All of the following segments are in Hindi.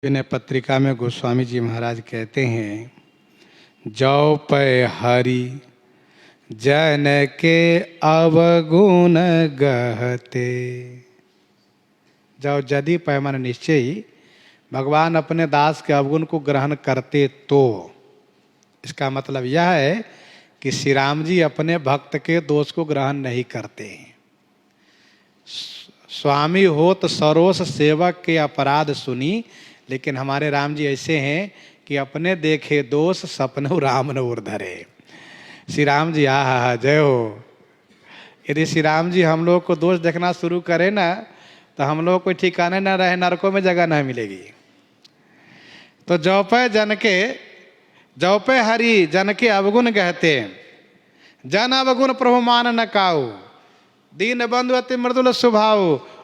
विनय पत्रिका में गोस्वामी जी महाराज कहते हैं, जौ पै हरि जन के अवगुण गहते। जौ यदि पैमान निश्चय ही भगवान अपने दास के अवगुण को ग्रहण करते तो इसका मतलब यह है कि श्री राम जी अपने भक्त के दोष को ग्रहण नहीं करते हैं। स्वामी होत सरोस सेवक के अपराध सुनी, लेकिन हमारे राम जी ऐसे हैं कि अपने देखे दोष सपनो राम न उर धरे। श्री राम जी हा जय हो। यदि श्री राम जी हम लोग को दोष देखना शुरू करें ना तो हम लोग कोई ठिकाने न रहे, नरकों में जगह नहीं मिलेगी। तो जौ पे हरि जन के अवगुण कहते, जन अवगुण प्रभु मान न काऊ, दीन बंधु अति मृदुल स्वभाव।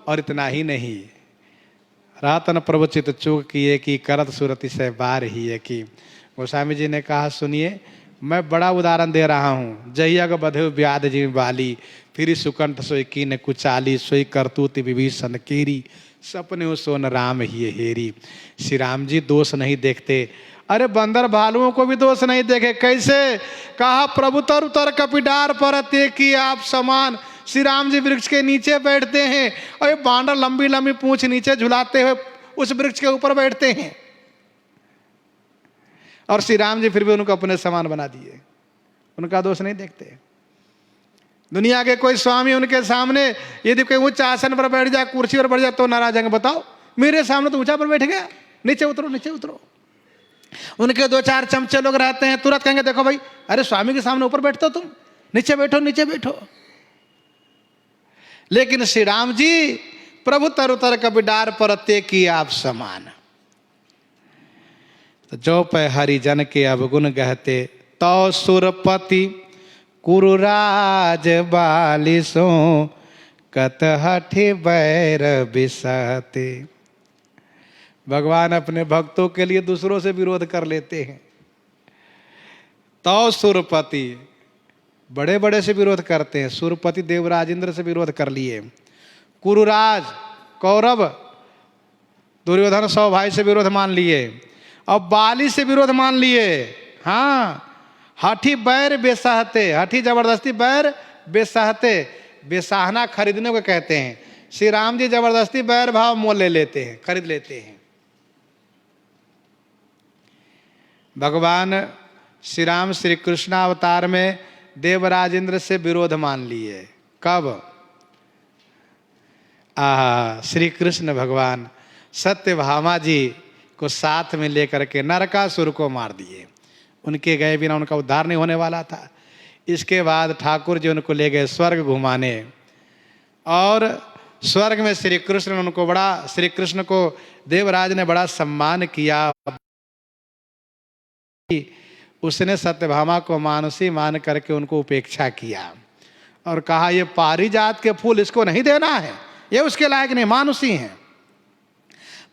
और इतना ही नहीं, रातन प्रवचित चूक किए कि करत सुरति से बार ही है कि। गोस्वामी जी ने कहा, सुनिए मैं बड़ा उदाहरण दे रहा हूँ। जहिया को बधे व्याध जी बाली, फिर सुकंठ सोई कीन कुचाली, सोई करतूत विभीषण केरी, सपने सोन राम ही हेरी। श्री राम जी दोष नहीं देखते। अरे बंदर भालुओं को भी दोष नहीं देखे। कैसे? कहा, प्रभु तर उतर कपिडार पर ते कि आप समान। श्री राम जी वृक्ष के नीचे बैठते हैं और ये बांदर लंबी लंबी पूंछ नीचे झुलाते हुए उस वृक्ष के ऊपर बैठते हैं, और श्री राम जी फिर भी उनको अपने समान बना दिए। उनका दोष नहीं देखते। दुनिया के कोई स्वामी उनके सामने यदि कोई उच्च आसन पर बैठ जाए, कुर्सी पर बैठ जाए तो नाराज होंगे। बताओ, मेरे सामने तो ऊंचा पर बैठ गया, नीचे उतरो नीचे उतरो। उनके दो चार चमचे लोग रहते हैं, तुरंत कहेंगे देखो भाई, अरे स्वामी के सामने ऊपर बैठते हो तुम, नीचे बैठो नीचे बैठो। लेकिन श्री राम जी प्रभु तर उतर कपिडार पर ते कि आप समान। तो जो पे हरिजन के अवगुण गहते, तो सुरपति कुरुराज बालिसो, कत हठि बैर बिसहते। भगवान अपने भक्तों के लिए दूसरों से विरोध कर लेते हैं। तो सुरपति बड़े बड़े से विरोध करते हैं। सुरपति देवराज इंद्र से विरोध कर लिए। कुरुराज कौरव दुर्योधन 100 भाई से विरोध मान लिए, और बाली से विरोध मान लिए। हाँ, हठी बैर बेसहते, हठी जबरदस्ती बैर बेसहते। बेसाहना खरीदने को कहते हैं। श्री राम जी जबरदस्ती बैर भाव मोल ले लेते हैं, खरीद लेते हैं। भगवान श्री राम श्री कृष्ण अवतार में देवराज इंद्र से विरोध मान लिए। कब? श्री कृष्ण भगवान सत्यभामा जी को साथ में लेकर के नरकासुर को मार दिए। उनके गए बिना उनका उद्धार नहीं होने वाला था। इसके बाद ठाकुर जी उनको ले गए स्वर्ग घुमाने, और स्वर्ग में श्री कृष्ण को देवराज ने बड़ा सम्मान किया। उसने सत्यभामा को मानसी मान करके उनको उपेक्षा किया और कहा, ये पारिजात के फूल इसको नहीं देना है, ये उसके लायक नहीं, मानुसी हैं।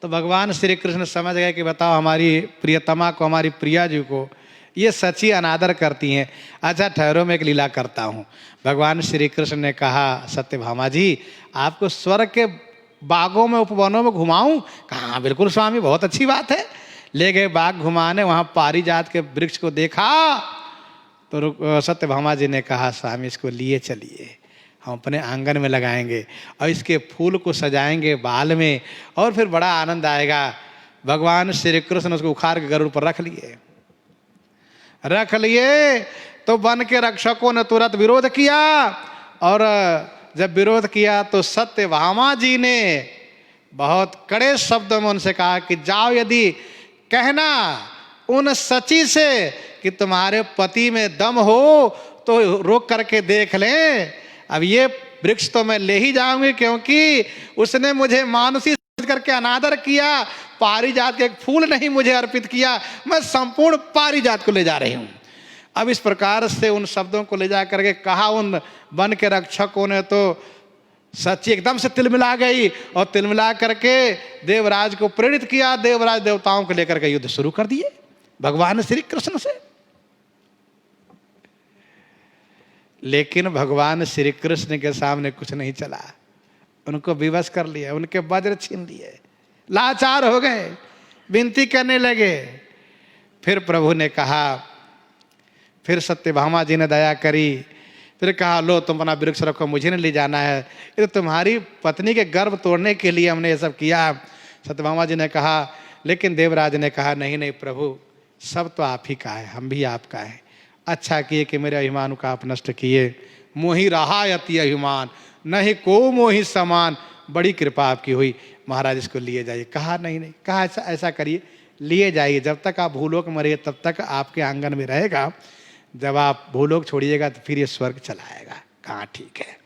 तो भगवान श्री कृष्ण समझ गए कि बताओ, हमारी प्रियतमा को, हमारी प्रिया जी को ये सच्ची अनादर करती हैं। अच्छा ठहरो, मैं एक लीला करता हूँ। भगवान श्री कृष्ण ने कहा, सत्यभामा जी आपको स्वर्ग के बागों में उपवनों में घुमाऊं? कहा बिल्कुल स्वामी, बहुत अच्छी बात है। ले गए बाग घुमाने, वहाँ पारिजात के वृक्ष को देखा तो सत्यभामा जी ने कहा, स्वामी इसको लिए चलिए, हम अपने आंगन में लगाएंगे और इसके फूल को सजाएंगे बाल में, और फिर बड़ा आनंद आएगा। भगवान श्री कृष्ण उसको उखाड़ के गरुड़ पर रख लिए। तो वन के रक्षकों ने तुरंत विरोध किया, और जब विरोध किया तो सत्यभामा जी ने बहुत कड़े शब्दों में उनसे कहा कि जाओ, यदि कहना उन सची से कि तुम्हारे पति में दम हो तो रोक करके देख लें। अब ये वृक्ष तो मैं ले ही जाऊंगी, क्योंकि उसने मुझे मानुसी समझ करके अनादर किया, पारिजात के एक फूल नहीं मुझे अर्पित किया, मैं संपूर्ण पारिजात को ले जा रही हूं। अब इस प्रकार से उन शब्दों को ले जा करके कहा उन वन के रक्षकों ने, तो सच्ची एकदम से तिलमिला गई, और तिलमिला करके देवराज को प्रेरित किया। देवराज देवताओं को लेकर के युद्ध शुरू कर दिए भगवान श्री कृष्ण से। लेकिन भगवान श्री कृष्ण के सामने कुछ नहीं चला। उनको विवश कर लिया, उनके वज्र छीन लिए, लाचार हो गए। विनती करने लगे। फिर प्रभु ने कहा, फिर सत्यभामा जी ने दया करी, फिर कहा लो तुम अपना वृक्ष रखो, मुझे नहीं ले जाना है, ये तो तुम्हारी पत्नी के गर्भ तोड़ने के लिए हमने ये सब किया। सत्यभामा जी ने कहा, लेकिन देवराज ने कहा नहीं नहीं प्रभु, सब तो आप ही का है, हम भी आपका है। अच्छा किए कि मेरे अभिमान को आप नष्ट किए। मोहि रहा अति अभिमान, नहीं को मोहि समान, बड़ी कृपा आपकी हुई, महाराज इसको लिए जाइए। कहा नहीं नहीं, कहा ऐसा करिए, लिए जाइए, जब तक आप भूलोक में रहिए तब तक आपके आंगन में रहेगा, जब आप भूलोक छोड़िएगा तो फिर ये स्वर्ग चला आएगा। कहा ठीक है।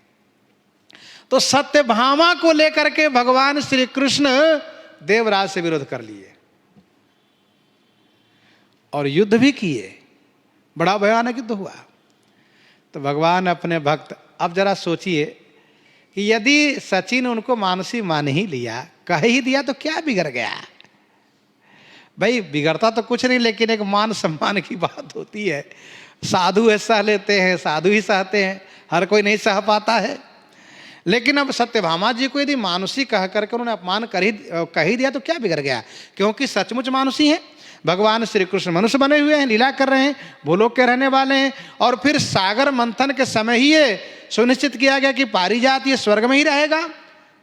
तो सत्यभामा को लेकर के भगवान श्री कृष्ण देवराज से विरोध कर लिए और युद्ध भी किए, बड़ा भयानक युद्ध हुआ। तो भगवान अपने भक्त, अब जरा सोचिए कि यदि सचिन उनको मानसी मान ही लिया, कह ही दिया, तो क्या बिगड़ गया भाई? बिगड़ता तो कुछ नहीं, लेकिन एक मान सम्मान की बात होती है। साधु है सह लेते हैं, साधु ही सहते हैं, हर कोई नहीं सह पाता है। लेकिन अब सत्यभामा जी को यदि मानुषी कह करके उन्होंने अपमान कह ही दिया तो क्या बिगड़ गया? क्योंकि सचमुच मानुषी है। भगवान श्री कृष्ण मनुष्य बने हुए हैं, लीला कर रहे हैं, भूलोक के रहने वाले हैं। और फिर सागर मंथन के समय ही ये सुनिश्चित किया गया कि पारिजात ये स्वर्ग में ही रहेगा,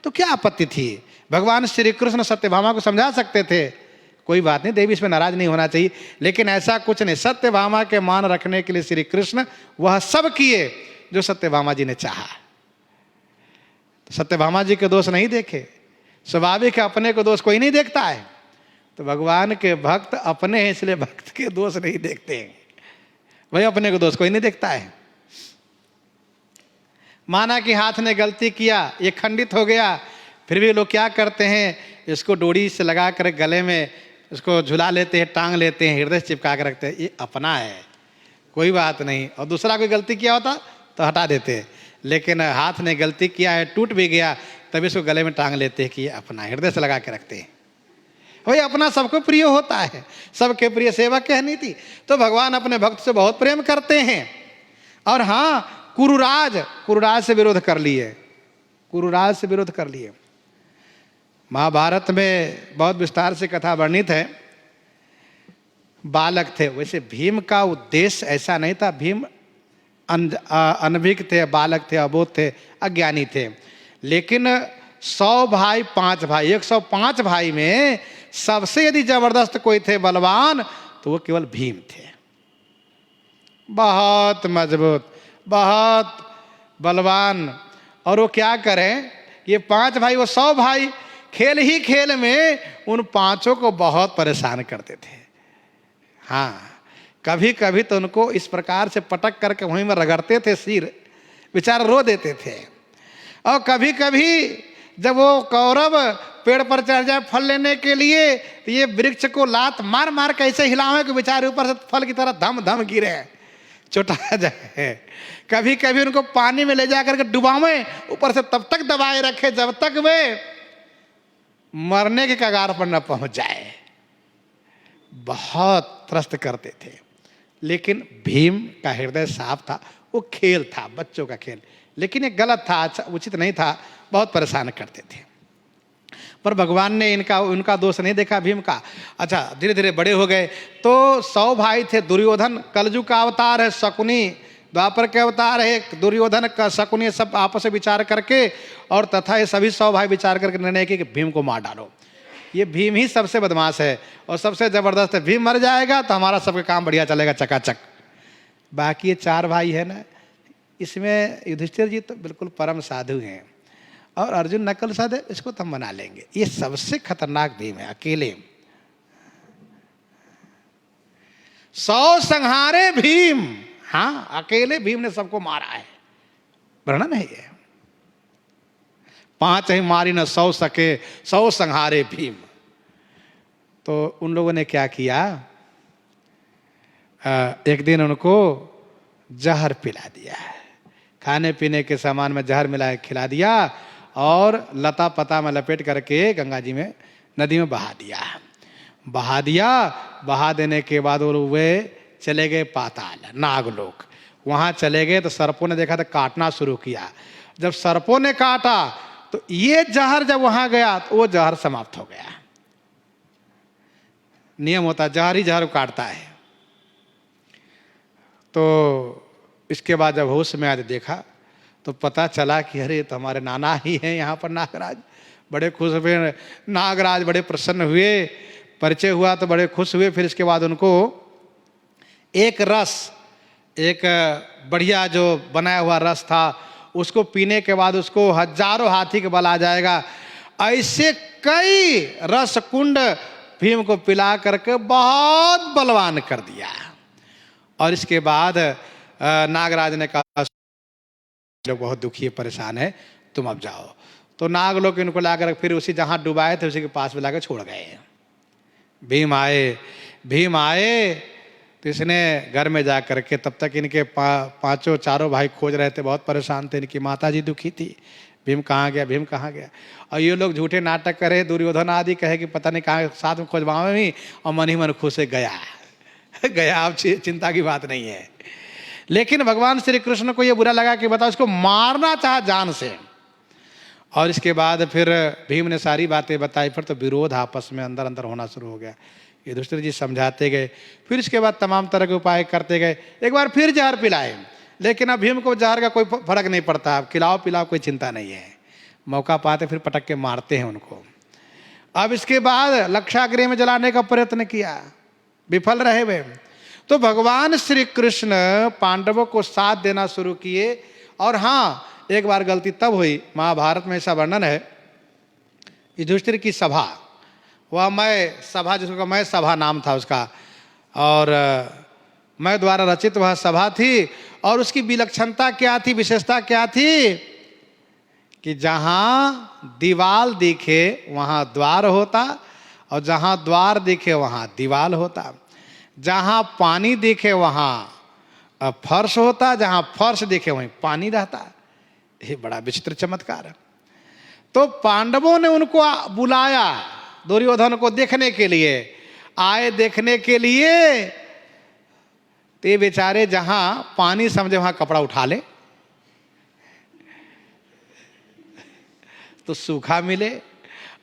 तो क्या आपत्ति थी? भगवान श्री कृष्ण सत्यभामा को समझा सकते थे, कोई बात नहीं, देवी इसमें नाराज नहीं होना चाहिए। लेकिन ऐसा कुछ नहीं, सत्यभामा के मान रखने के लिए श्री कृष्ण वह सब किए जो सत्यभामा जी ने चाहा। सत्यभामा जी के दोष नहीं देखे, स्वाभाविक है, अपने को दोष कोई नहीं देखता है। तो भगवान के भक्त अपने हैं, इसलिए भक्त के दोष नहीं देखते हैं, वही अपने को दोष कोई नहीं देखता है। माना कि हाथ ने गलती किया, ये खंडित हो गया, फिर भी लोग क्या करते हैं, इसको डोरी से लगा कर गले में इसको झुला लेते हैं, टांग लेते हैं, हृदय से चिपका कर रखते हैं, ये अपना है, कोई बात नहीं। और दूसरा कोई गलती किया होता तो हटा देते हैं, लेकिन हाथ ने गलती किया है, टूट भी गया, तभी इसको गले में टांग लेते हैं कि ये अपना, हृदय से लगा के रखते हैं। वही अपना सबको प्रिय होता है, सबके प्रिय सेवक है नीति। तो भगवान अपने भक्त से बहुत प्रेम करते हैं। और हाँ, कुरुराज से विरोध कर लिए, कुरुराज से विरोध कर लिए। महाभारत में बहुत विस्तार से कथा वर्णित है। बालक थे, वैसे भीम का उद्देश्य ऐसा नहीं था, भीम अनभिज्ञ थे, बालक थे, अबोध थे, अज्ञानी थे। लेकिन 100 भाई 5 भाई, 105 भाई में सबसे यदि जबरदस्त कोई थे बलवान, तो वो केवल भीम थे। बहुत मजबूत, बहुत बलवान। और वो क्या करें, ये 5 भाई, वो 100 भाई, खेल ही खेल में उन 5 को बहुत परेशान करते थे। हाँ, कभी कभी तो उनको इस प्रकार से पटक करके वहीं में रगड़ते थे, सिर बेचारा रो देते थे। और कभी कभी जब वो कौरव पेड़ पर चढ़ जाए फल लेने के लिए, तो ये वृक्ष को लात मार मार कैसे हिलावे कि बेचारे ऊपर से फल की तरह धम धम गिरे, चोटा जाए। कभी कभी उनको पानी में ले जा करके डुबावे, ऊपर से तब तक दबाए रखे जब तक वे मरने के कगार पर न पहुंच जाए। बहुत त्रस्त करते थे। लेकिन भीम का हृदय साफ था, वो खेल था, बच्चों का खेल, लेकिन ये गलत था, अच्छा उचित नहीं था, बहुत परेशान करते थे। पर भगवान ने उनका दोष नहीं देखा भीम का। अच्छा, धीरे धीरे बड़े हो गए तो 100 भाई थे। दुर्योधन कलयुग का अवतार है, शकुनी द्वापर के अवतार है, दुर्योधन का शकुनी सब आपस में विचार करके और तथा ये सभी 100 भाई विचार करके निर्णय किया कि भीम को मार डालो। ये भीम ही सबसे बदमाश है और सबसे जबरदस्त है, भीम मर जाएगा तो हमारा सबका काम बढ़िया चलेगा चकाचक। बाकी ये 4 भाई है ना, इसमें युधिष्ठिर जी तो बिल्कुल परम साधु हैं और अर्जुन नकल साधु, इसको तो हम बना लेंगे। ये सबसे खतरनाक भीम है, अकेले 100 संहारे भीम। हाँ, अकेले भीम ने सबको मारा है, वर्णन है ये। 5 ही मारी न 100 सके, 100 संहारे भीम। तो उन लोगों ने क्या किया, एक दिन उनको जहर पिला दिया, खाने पीने के सामान में जहर मिला खिला दिया और लता पता में लपेट करके गंगा जी में नदी में बहा दिया। बहा देने के बाद वे चले गए पाताल, नागलोक। वहाँ चले गए तो सर्पों ने देखा तो काटना शुरू किया। जब सर्पों ने काटा तो ये जहर जब वहाँ गया तो वो जहर समाप्त हो गया। नियम होता है, जहर ही जहर काटता है। तो इसके बाद जब होश में आज देखा तो पता चला कि अरे तो हमारे नाना ही हैं यहाँ पर नागराज। बड़े खुश हुए नागराज, बड़े प्रसन्न हुए। परिचय हुआ तो बड़े खुश हुए। फिर इसके बाद उनको एक रस, एक बढ़िया जो बनाया हुआ रस था, उसको पीने के बाद उसको हजारों हाथी के बल आ जाएगा। ऐसे कई रस कुंड भीम को पिला करके बहुत बलवान कर दिया। और इसके बाद नागराज ने कहा लोग बहुत दुखी है, परेशान है, तुम अब जाओ। तो नाग लोग इनको लाकर फिर उसी जहाँ डुबाए थे उसी के पास में लाकर छोड़ गए। भीम आए तो इसने घर में जा करके, तब तक इनके पांचों चारों भाई खोज रहे थे, बहुत परेशान थे। इनकी माता जी दुखी थी, भीम कहाँ गया, भीम कहाँ गया। और ये लोग झूठे नाटक करे, दुर्योधन आदि कहे कि पता नहीं कहाँ, साथ में खोजवाओ भी, और मन ही मन खुश है गया गया। अब चिंता की बात नहीं है। लेकिन भगवान श्री कृष्ण को यह बुरा लगा कि बताओ इसको मारना चाहा जान से। और इसके बाद फिर भीम ने सारी बातें बताई। फिर तो विरोध आपस में अंदर अंदर होना शुरू हो गया। युधिष्ठिर जी समझाते गए, फिर इसके बाद तमाम तरह के उपाय करते गए। एक बार फिर जहर पिलाए, लेकिन अब भीम को जहर का कोई फर्क नहीं पड़ता। अब खिलाओ पिलाओ कोई चिंता नहीं है। मौका पाते फिर पटक के मारते हैं उनको। अब इसके बाद लक्षागृह में जलाने का प्रयत्न किया, विफल रहे वे। तो भगवान श्री कृष्ण पांडवों को साथ देना शुरू किए। और हाँ, एक बार गलती तब हुई, महाभारत में ऐसा वर्णन है, युधिष्ठिर की सभा, वह मैं सभा, जिसका मैं सभा नाम था उसका, और मैं द्वारा रचित वह सभा थी। और उसकी विलक्षणता क्या थी, विशेषता क्या थी कि जहाँ दीवाल दिखे वहाँ द्वार होता, और जहाँ द्वार दिखे वहाँ दीवाल होता। जहाँ पानी दिखे वहाँ फर्श होता, जहाँ फर्श दिखे वहीं पानी रहता। ये बड़ा विचित्र चमत्कार है। तो पांडवों ने उनको बुलाया दुर्योधन को देखने के लिए। आए देखने के लिए तो ये बेचारे जहाँ पानी समझे वहाँ कपड़ा उठा ले तो सूखा मिले,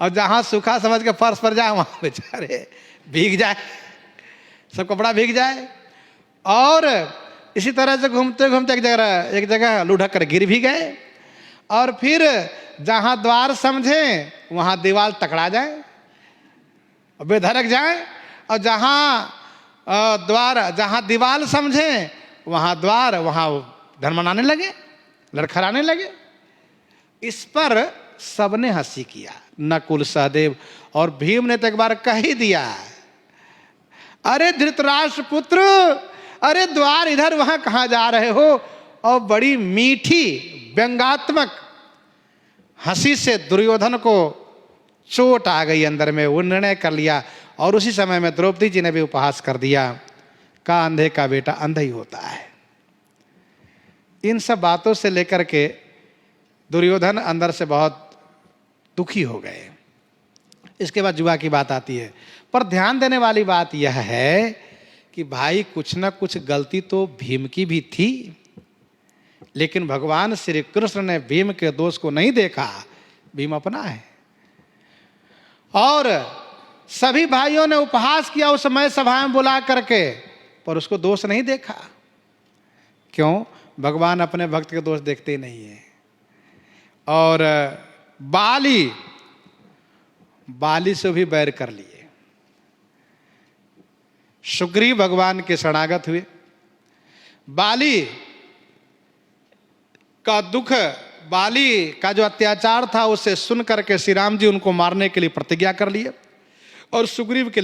और जहाँ सूखा समझ के फर्श पर जाए वहाँ बेचारे भीग जाए, सब कपड़ा भीग जाए। और इसी तरह से घूमते घूमते एक जगह लुढ़क कर गिर भी गए। और फिर जहाँ द्वार समझे वहाँ दीवार तकड़ा जाए, बेधड़क जाए। और जहाँ दीवार समझे वहाँ द्वार, वहाँ धर्मनाने लगे, लड़खड़ाने लगे। इस पर सबने हंसी किया, नकुल सहदेव। और भीम ने तो एक बार कह ही दिया, अरे धृतराष्ट्र पुत्र, अरे द्वार इधर वहां कहाँ जा रहे हो। और बड़ी मीठी व्यंगात्मक हंसी से दुर्योधन को चोट आ गई अंदर में। वो निर्णय कर लिया। और उसी समय में द्रौपदी जी ने भी उपहास कर दिया, का अंधे का बेटा अंधा ही होता है। इन सब बातों से लेकर के दुर्योधन अंदर से बहुत दुखी हो गए। इसके बाद जुआ की बात आती है। पर ध्यान देने वाली बात यह है कि भाई कुछ न कुछ गलती तो भीम की भी थी, लेकिन भगवान श्री कृष्ण ने भीम के दोष को नहीं देखा। भीम अपना है। और सभी भाइयों ने उपहास किया उस समय सभा में बुला करके, पर उसको दोष नहीं देखा। क्यों? भगवान अपने भक्त के दोष देखते ही नहीं है। और बाली से भी बैर कर लिए। सुग्रीव भगवान के शरणागत हुए। बाली का दुख, बाली का जो अत्याचार था उसे सुन करके श्री राम जी उनको मारने के लिए प्रतिज्ञा कर लिए और सुग्रीव को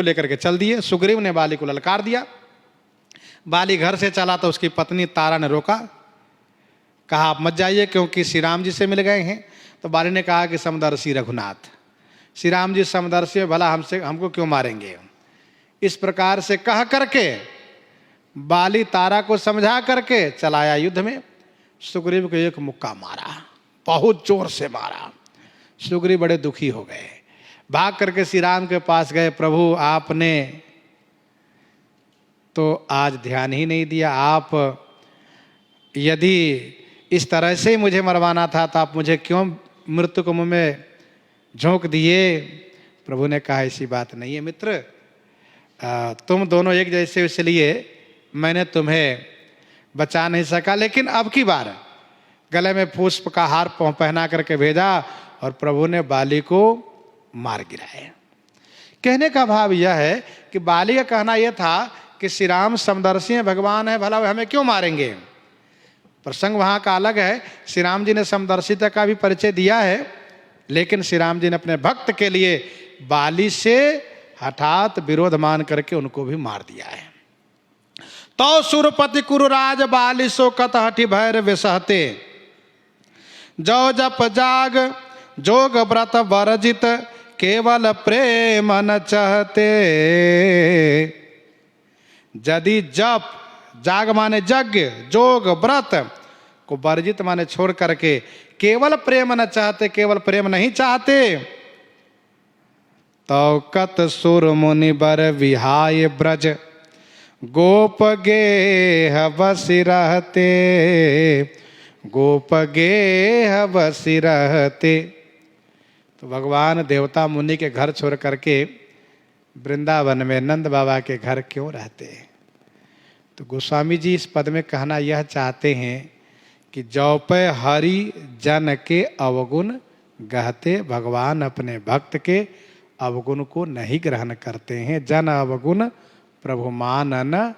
लेकर के चल दिए। सुग्रीव ने बाली को ललकार दिया। बाली घर से चला तो उसकी पत्नी तारा ने रोका, कहा आप मत जाइए क्योंकि श्री राम जी से मिल गए हैं। तो बाली ने कहा कि समदर्शी रघुनाथ, श्री राम जी समदर्शी है, भला हमको क्यों मारेंगे। इस प्रकार से कह करके बाली तारा को समझा करके चलाया युद्ध में। सुग्रीव को एक मुक्का मारा, बहुत जोर से मारा। सुग्रीव बड़े दुखी हो गए, भाग करके श्री राम के पास गए। प्रभु आपने तो आज ध्यान ही नहीं दिया। आप यदि इस तरह से मुझे मरवाना था तो आप मुझे क्यों मृत्यु को मुंह में झोंक दिए। प्रभु ने कहा ऐसी बात नहीं है मित्र, तुम दोनों एक जैसे हो, इसलिए मैंने तुम्हें बचा नहीं सका, लेकिन अब की बार गले में पुष्प का हार पहना करके भेजा और प्रभु ने बाली को मार गिराया। कहने का भाव यह है कि बाली का कहना यह था कि श्री राम समदर्शी हैं, भगवान है, भला हमें क्यों मारेंगे। प्रसंग वहाँ का अलग है। श्री राम जी ने समदर्शिता का भी परिचय दिया है, लेकिन श्री राम जी ने अपने भक्त के लिए बाली से हठात विरोध मान करके उनको भी मार दिया है। तो सुरपति कुरुराज बाली सो कत हठि भैर विसहते, जो जप जाग जोग व्रत वर्जित, केवल प्रेम न चाहते। यदि जप, जाग माने यज्ञ, जोग व्रत को वर्जित माने छोड़ करके केवल प्रेम न चाहते, केवल प्रेम नहीं चाहते, तो कत सुर मुनि बर विहाय ब्रज, गोप गेह बसि रहते, गोप गेह बसि रहते। तो भगवान देवता मुनि के घर छोड़ करके वृंदावन में नंद बाबा के घर क्यों रहते। तो गोस्वामी जी इस पद में कहना यह चाहते हैं कि जौपै हरि जन के अवगुण गहते, भगवान अपने भक्त के अवगुण को नहीं ग्रहण करते हैं। जन अवगुण प्रभु मानन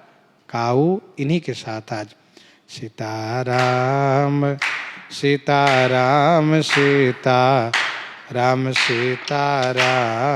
काऊ। इन्हीं के साथ आज सीताराम सीताराम सीताराम सीताराम।